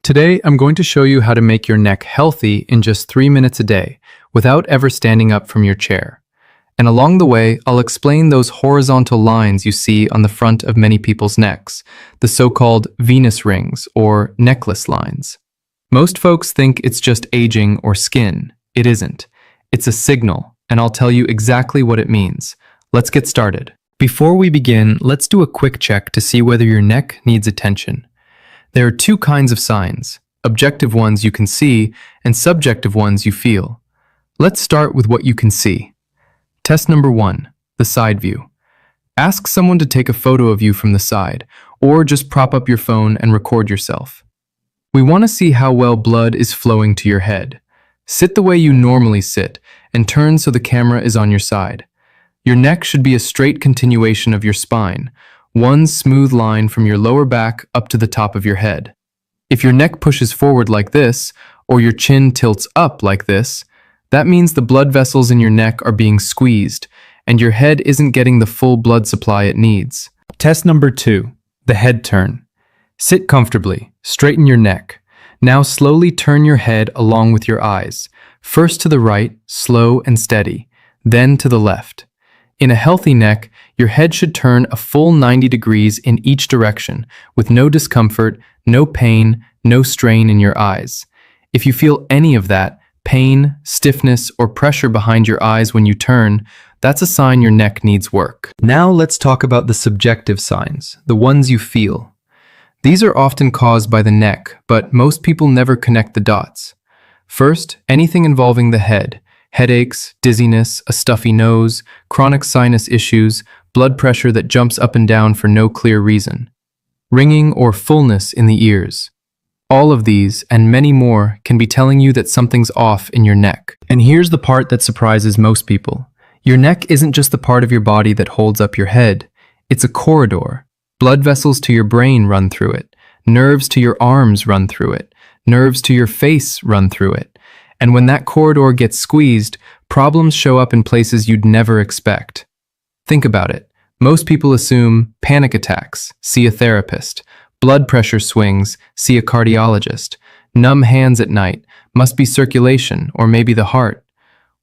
Today, I'm going to show you how to make your neck healthy in just 3 minutes a day without ever standing up from your chair. And along the way, I'll explain those horizontal lines you see on the front of many people's necks, the so-called Venus rings or necklace lines. Most folks think it's just aging or skin. It isn't. It's a signal, and I'll tell you exactly what it means. Let's get started. Before we begin, let's do a quick check to see whether your neck needs attention. There are two kinds of signs, objective ones you can see and subjective ones you feel. Let's start with what you can see. Test number 1, the side view. Ask someone to take a photo of you from the side, or just prop up your phone and record yourself. We want to see how well blood is flowing to your head. Sit the way you normally sit and turn so the camera is on your side. Your neck should be a straight continuation of your spine, one smooth line from your lower back up to the top of your head. If your neck pushes forward like this, or your chin tilts up like this, that means the blood vessels in your neck are being squeezed, and your head isn't getting the full blood supply it needs. Test number 2, the head turn. Sit comfortably, straighten your neck. Now slowly turn your head along with your eyes, first to the right, slow and steady, then to the left. In a healthy neck, your head should turn a full 90 degrees in each direction, with no discomfort, no pain, no strain in your eyes. If you feel any of that, pain, stiffness, or pressure behind your eyes when you turn, that's a sign your neck needs work. Now let's talk about the subjective signs, the ones you feel. These are often caused by the neck, but most people never connect the dots. First, anything involving the head. Headaches, dizziness, a stuffy nose, chronic sinus issues, blood pressure that jumps up and down for no clear reason. Ringing or fullness in the ears. All of these, and many more, can be telling you that something's off in your neck. And here's the part that surprises most people. Your neck isn't just the part of your body that holds up your head. It's a corridor. Blood vessels to your brain run through it. Nerves to your arms run through it. Nerves to your face run through it. And when that corridor gets squeezed, problems show up in places you'd never expect. Think about it. Most people assume panic attacks, see a therapist. Blood pressure swings, see a cardiologist. Numb hands at night, must be circulation or maybe the heart.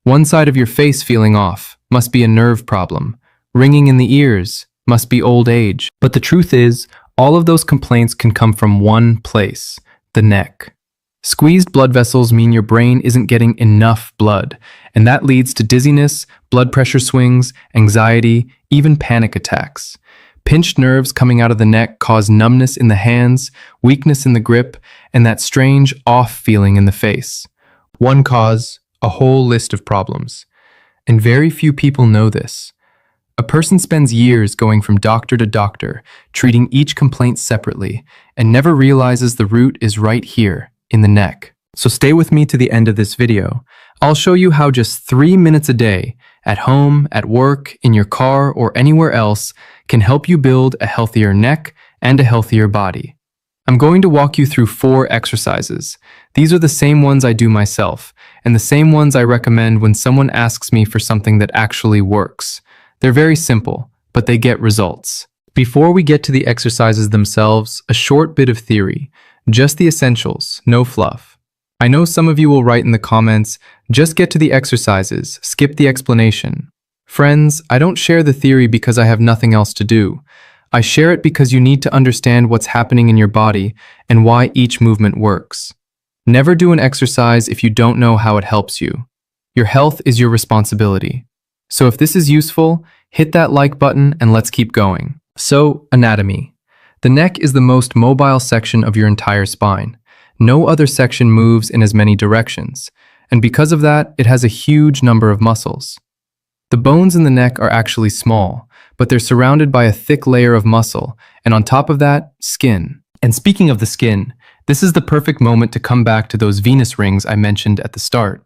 One side of your face feeling off, must be a nerve problem. Ringing in the ears, must be old age. But the truth is, all of those complaints can come from one place, the neck. Squeezed blood vessels mean your brain isn't getting enough blood, and that leads to dizziness, blood pressure swings, anxiety, even panic attacks. Pinched nerves coming out of the neck cause numbness in the hands, weakness in the grip, and that strange off feeling in the face. One cause, a whole list of problems. And very few people know this. A person spends years going from doctor to doctor, treating each complaint separately, and never realizes the root is right here, in the neck. So stay with me to the end of this video. I'll show you how just 3 minutes a day, at home, at work, in your car, or anywhere else, can help you build a healthier neck and a healthier body. I'm going to walk you through 4 exercises. These are the same ones I do myself, and the same ones I recommend when someone asks me for something that actually works. They're very simple, but they get results. Before we get to the exercises themselves, a short bit of theory. Just the essentials, no fluff. I know some of you will write in the comments, just get to the exercises, skip the explanation. Friends, I don't share the theory because I have nothing else to do. I share it because you need to understand what's happening in your body and why each movement works. Never do an exercise if you don't know how it helps you. Your health is your responsibility. So if this is useful, hit that like button and let's keep going. So, anatomy. The neck is the most mobile section of your entire spine. No other section moves in as many directions, and because of that, it has a huge number of muscles. The bones in the neck are actually small, but they're surrounded by a thick layer of muscle, and on top of that, skin. And speaking of the skin, this is the perfect moment to come back to those Venus rings I mentioned at the start.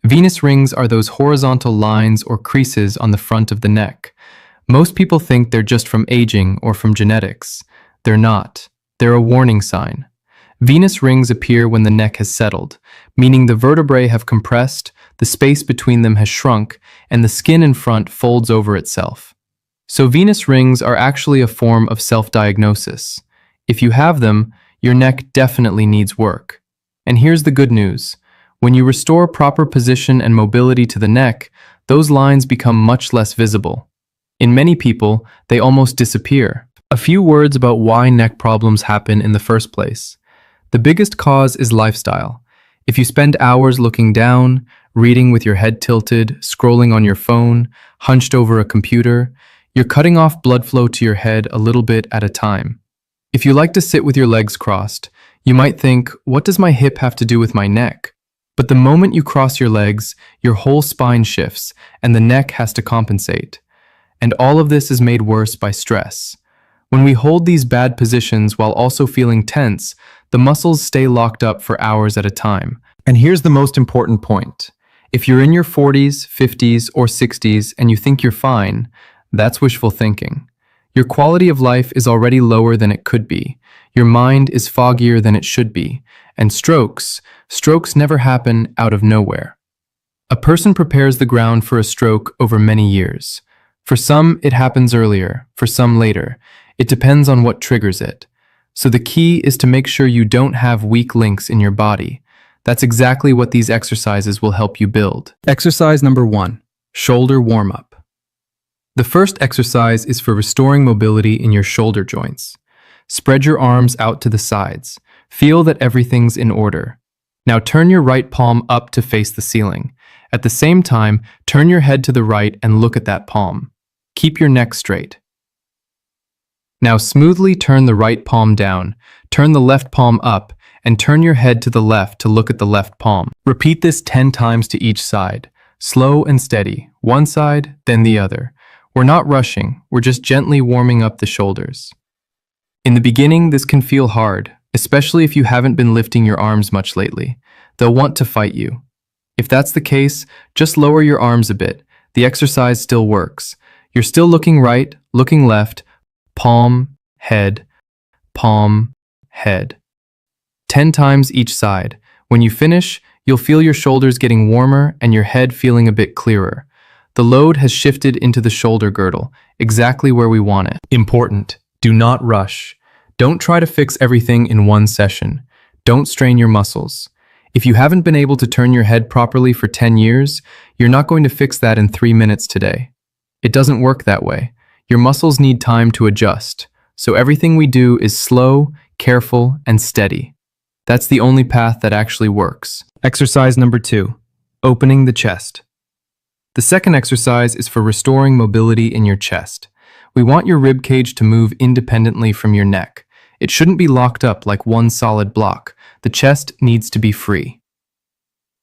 Venus rings are those horizontal lines or creases on the front of the neck. Most people think they're just from aging or from genetics. They're not. They're a warning sign. Venus rings appear when the neck has settled, meaning the vertebrae have compressed, the space between them has shrunk, and the skin in front folds over itself. So Venus rings are actually a form of self-diagnosis. If you have them, your neck definitely needs work. And here's the good news. When you restore proper position and mobility to the neck, those lines become much less visible. In many people, they almost disappear. A few words about why neck problems happen in the first place. The biggest cause is lifestyle. If you spend hours looking down, reading with your head tilted, scrolling on your phone, hunched over a computer, you're cutting off blood flow to your head a little bit at a time. If you like to sit with your legs crossed, you might think, what does my hip have to do with my neck? But the moment you cross your legs, your whole spine shifts and the neck has to compensate. And all of this is made worse by stress. When we hold these bad positions while also feeling tense, the muscles stay locked up for hours at a time. And here's the most important point. If you're in your 40s, 50s, or 60s and you think you're fine, that's wishful thinking. Your quality of life is already lower than it could be. Your mind is foggier than it should be. And strokes never happen out of nowhere. A person prepares the ground for a stroke over many years. For some, it happens earlier, for some later. It depends on what triggers it. So the key is to make sure you don't have weak links in your body. That's exactly what these exercises will help you build. Exercise number 1, shoulder warm-up. The first exercise is for restoring mobility in your shoulder joints. Spread your arms out to the sides. Feel that everything's in order. Now turn your right palm up to face the ceiling. At the same time, turn your head to the right and look at that palm. Keep your neck straight. Now smoothly turn the right palm down, turn the left palm up, and turn your head to the left to look at the left palm. Repeat this 10 times to each side. Slow and steady, one side, then the other. We're not rushing, we're just gently warming up the shoulders. In the beginning, this can feel hard, especially if you haven't been lifting your arms much lately. They'll want to fight you. If that's the case, just lower your arms a bit. The exercise still works. You're still looking right, looking left, palm, head, 10 times each side. When you finish, you'll feel your shoulders getting warmer and your head feeling a bit clearer. The load has shifted into the shoulder girdle, exactly where we want it. Important, do not rush. Don't try to fix everything in one session. Don't strain your muscles. If you haven't been able to turn your head properly for 10 years, you're not going to fix that in 3 minutes today. It doesn't work that way. Your muscles need time to adjust. So everything we do is slow, careful, and steady. That's the only path that actually works. Exercise number 2, opening the chest. The second exercise is for restoring mobility in your chest. We want your rib cage to move independently from your neck. It shouldn't be locked up like one solid block. The chest needs to be free.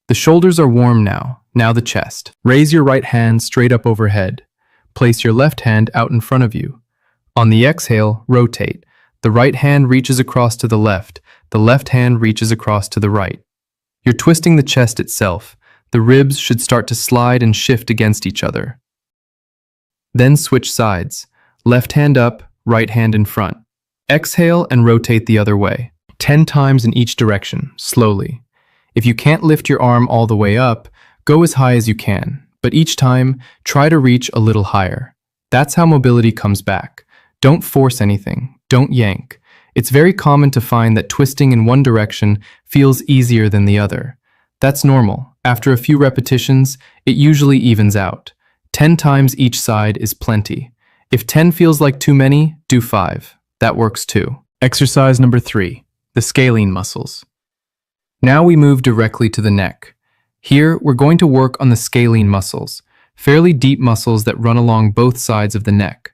The shoulders are warm now. Now the chest. Raise your right hand straight up overhead. Place your left hand out in front of you. On the exhale, rotate. The right hand reaches across to the left. The left hand reaches across to the right. You're twisting the chest itself. The ribs should start to slide and shift against each other. Then switch sides. Left hand up, right hand in front. Exhale and rotate the other way. 10 times in each direction, slowly. If you can't lift your arm all the way up, go as high as you can, but each time, try to reach a little higher. That's how mobility comes back. Don't force anything. Don't yank. It's very common to find that twisting in one direction feels easier than the other. That's normal. After a few repetitions, it usually evens out. 10 times each side is plenty. If 10 feels like too many, do 5. That works too. Exercise number 3, the scalene muscles. Now we move directly to the neck. Here, we're going to work on the scalene muscles, fairly deep muscles that run along both sides of the neck.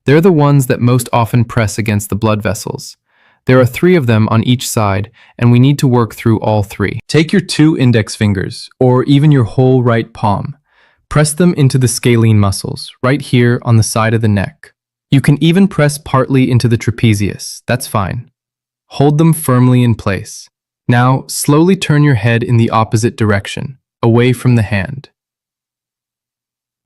They're the ones that most often press against the blood vessels. There are 3 of them on each side, and we need to work through all 3. Take your 2 index fingers, or even your whole right palm. Press them into the scalene muscles, right here on the side of the neck. You can even press partly into the trapezius, that's fine. Hold them firmly in place. Now, slowly turn your head in the opposite direction, away from the hand.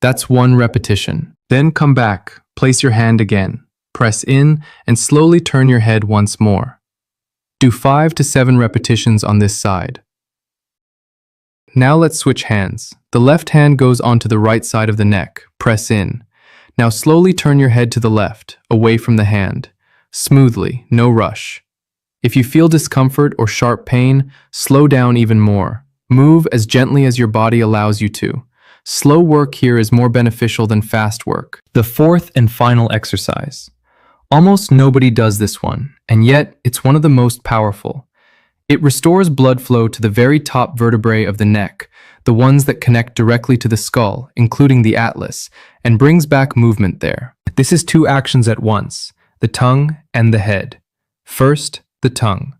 That's 1 repetition. Then come back, place your hand again, press in, and slowly turn your head once more. Do 5 to 7 repetitions on this side. Now let's switch hands. The left hand goes onto the right side of the neck, press in. Now slowly turn your head to the left, away from the hand. Smoothly, no rush. If you feel discomfort or sharp pain, slow down even more. Move as gently as your body allows you to. Slow work here is more beneficial than fast work. The fourth and final exercise. Almost nobody does this one, and yet it's one of the most powerful. It restores blood flow to the very top vertebrae of the neck, the ones that connect directly to the skull, including the atlas, and brings back movement there. This is two actions at once, the tongue and the head. First, the tongue.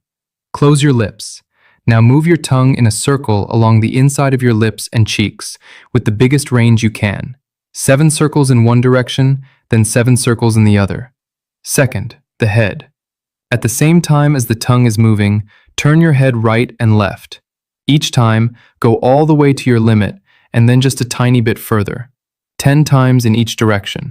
Close your lips. Now move your tongue in a circle along the inside of your lips and cheeks with the biggest range you can. 7 circles in one direction, then 7 circles in the other. Second, the head. At the same time as the tongue is moving, turn your head right and left. Each time, go all the way to your limit and then just a tiny bit further, 10 times in each direction.